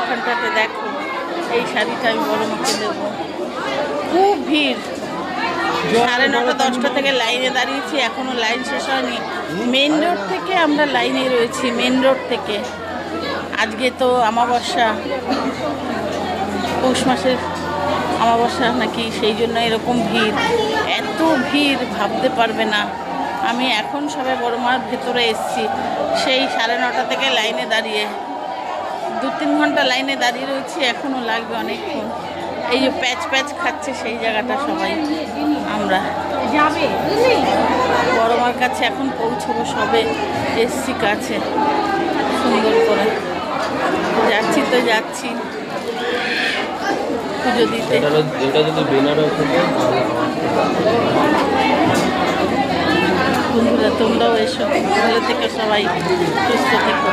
এখানটাতে দেখো, এই শাড়িটা আমি বড় মাকে দেবো। খুব ভিড়, 9:30 10টা থেকে লাইনে দাঁড়িয়েছি, এখনো লাইন শেষ হয়নি। মেন রোড থেকে আমরা লাইনে রয়েছি, মেন রোড থেকে। আজকে তো অমাবস্যা, পৌষ মাসের অমাবস্যা নাকি, সেই জন্য এরকম ভিড়। এত ভিড় ভাবতে পারবে না। আমি এখন সবে বড় মার ভেতরে এসেছি, সেই 9:30 থেকে লাইনে দাঁড়িয়ে 2-3 ঘন্টা লাইনে দাঁড়িয়ে রয়েছি, এখনও লাগবে অনেকক্ষণ। এই যে প্যাচ প্যাচ খাচ্ছে সেই জায়গাটা সবাই আমরা যাবে বড় মার কাছে এখন পৌঁছবো, সবে এসছি কাছে, সুন্দর করে যাচ্ছি তো যাচ্ছি পুজো দিতে। বন্ধুরা তোমরাও এসো, ভালো থেকো সবাই, সুস্থ থেকো।